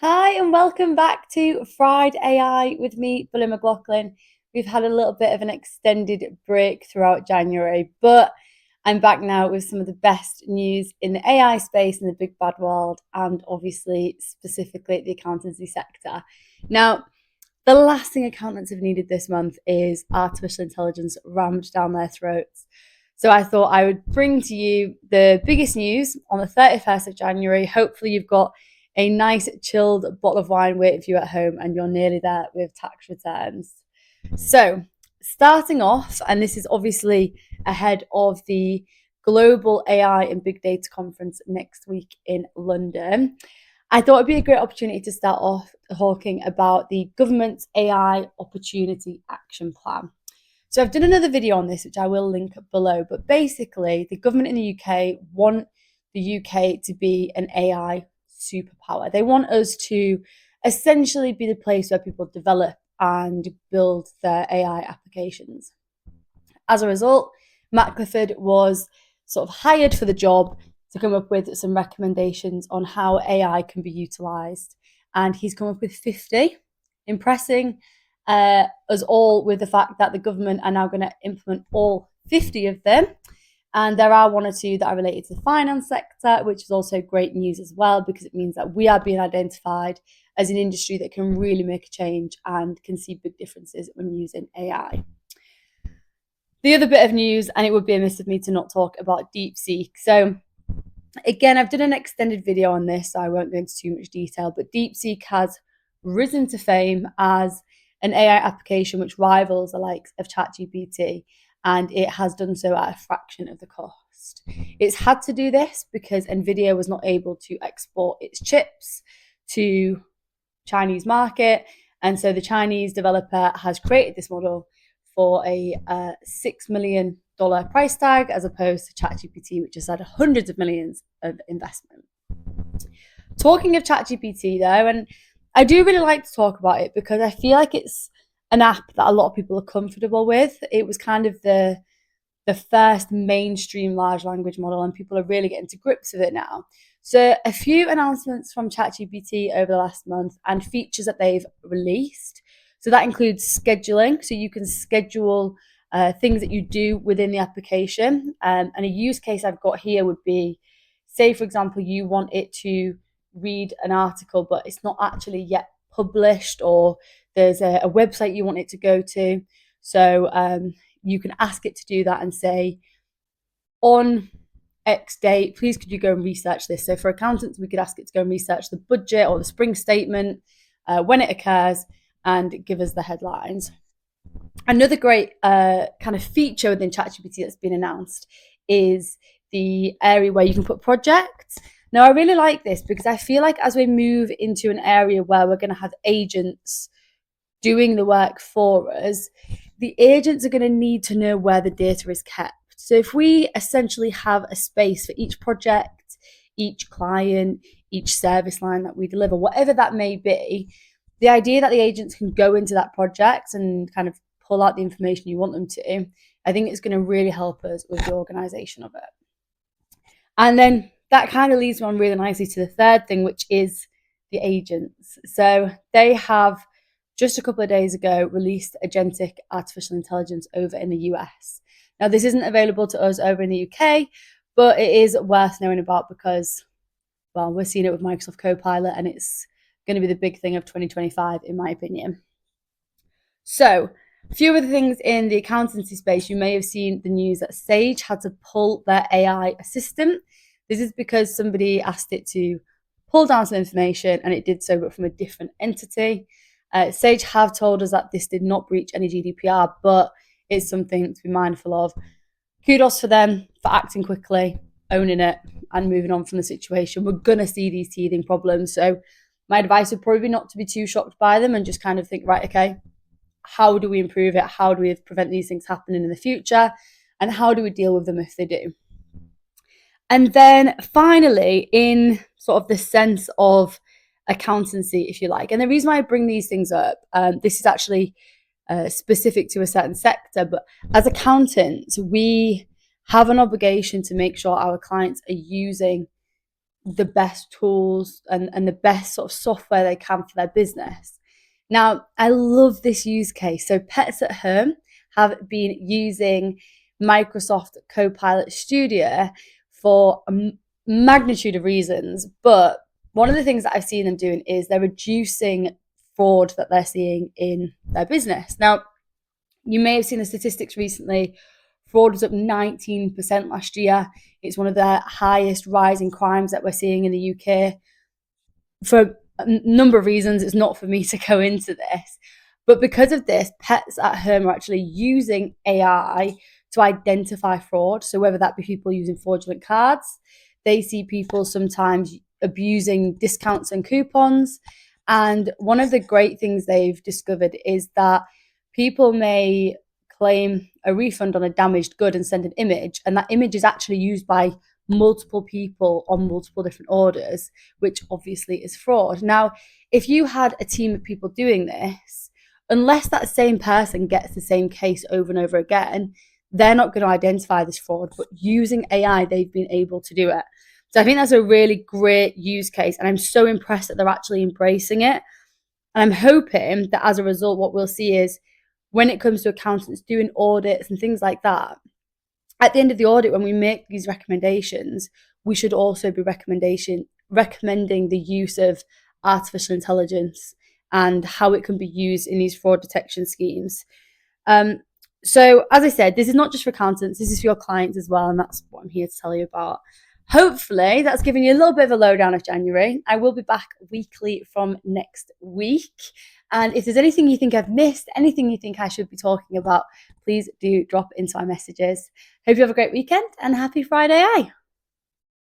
Hi, and welcome back to FridAI with me, Billy McLaughlin. We've had a little bit of an extended break throughout January, but I'm back now with some of the best news in the AI space in the big bad world, and obviously, specifically, the accountancy sector. Now, the last thing accountants have needed this month is artificial intelligence rammed down their throats. So I thought I would bring to you the biggest news on the 31st of January. Hopefully, you've got a nice chilled bottle of wine waiting for you at home and you're nearly there with tax returns. So, starting off, and this is obviously ahead of the Global AI and Big Data Conference next week in London, I thought it'd be a great opportunity to start off talking about the government's AI Opportunity Action Plan. So I've done another video on this, which I will link below, but basically the government in the UK want the UK to be an AI superpower. They want us to essentially be the place where people develop and build their AI applications. As a result, Matt Clifford was sort of hired for the job to come up with some recommendations on how AI can be utilised. And he's come up with 50, impressing us all with the fact that the government are now going to implement all 50 of them. And there are one or two that are related to the finance sector, which is also great news as well, because it means that we are being identified as an industry that can really make a change and can see big differences when using AI. The other bit of news, and it would be amiss of me to not talk about DeepSeek. So again, I've done an extended video on this, so I won't go into too much detail, but DeepSeek has risen to fame as an AI application which rivals the likes of ChatGPT, and it has done so at a fraction of the cost. It's had to do this because NVIDIA was not able to export its chips to Chinese market, and so the Chinese developer has created this model for a $6 million price tag, as opposed to ChatGPT, which has had hundreds of millions of investment. Talking of ChatGPT, though, and I do really like to talk about it because I feel like it's an app that a lot of people are comfortable with. It was kind of the first mainstream large language model, and people are really getting to grips with it now. So a few announcements from ChatGPT over the last month and features that they've released. So that includes scheduling. So you can schedule things that you do within the application. And a use case I've got here would be, say, for example, you want it to read an article, but it's not actually yet published, or there's a website you want it to go to. So you can ask it to do that and say, on X date, please could you go and research this? So for accountants, we could ask it to go and research the budget or the spring statement, when it occurs, and give us the headlines. Another great kind of feature within ChatGPT that's been announced is the area where you can put projects. Now, I really like this because I feel like as we move into an area where we're going to have agents doing the work for us, the agents are going to need to know where the data is kept. So if we essentially have a space for each project, each client, each service line that we deliver, whatever that may be, the idea that the agents can go into that project and kind of pull out the information you want them to, I think it's going to really help us with the organization of it. And then that kind of leads me on really nicely to the third thing, which is the agents. So they have just a couple of days ago released agentic artificial intelligence over in the US. Now, this isn't available to us over in the UK, but it is worth knowing about because, well, we're seeing it with Microsoft Copilot, and it's going to be the big thing of 2025, in my opinion. So, a few of the things in the accountancy space, you may have seen the news that Sage had to pull their AI assistant. This is because somebody asked it to pull down some information, and it did so, but from a different entity. Sage have told us that this did not breach any GDPR, but it's something to be mindful of. Kudos for them for acting quickly, owning it, and moving on from the situation. We're going to see these teething problems. So my advice would probably be not to be too shocked by them and just kind of think, right, okay, how do we improve it? How do we prevent these things happening in the future? And how do we deal with them if they do? And then finally, in sort of the sense of accountancy, if you like, and the reason why I bring these things up, this is actually specific to a certain sector, but as accountants, we have an obligation to make sure our clients are using the best tools and the best sort of software they can for their business. Now, I love this use case. So Pets at Home have been using Microsoft Copilot Studio for a magnitude of reasons, but one of the things that I've seen them doing is they're reducing fraud that they're seeing in their business. Now, you may have seen the statistics recently. Fraud was up 19% last year. It's one of the highest rising crimes that we're seeing in the UK for a number of reasons. It's not for me to go into this. But because of this, Pets at Home are actually using AI to identify fraud. So whether that be people using fraudulent cards, they see people sometimes abusing discounts and coupons. And one of the great things they've discovered is that people may claim a refund on a damaged good and send an image, and that image is actually used by multiple people on multiple different orders, which obviously is fraud. Now, if you had a team of people doing this, unless that same person gets the same case over and over again, they're not going to identify this fraud. But using AI, they've been able to do it. So I think that's a really great use case. And I'm so impressed that they're actually embracing it. And I'm hoping that as a result, what we'll see is when it comes to accountants doing audits and things like that, at the end of the audit, when we make these recommendations, we should also be recommending the use of artificial intelligence and how it can be used in these fraud detection schemes. So, as I said, this is not just for accountants, this is for your clients as well, and that's what I'm here to tell you about. Hopefully, that's given you a little bit of a lowdown of January. I will be back weekly from next week. And if there's anything you think I've missed, anything you think I should be talking about, please do drop into my messages. Hope you have a great weekend and happy Friday.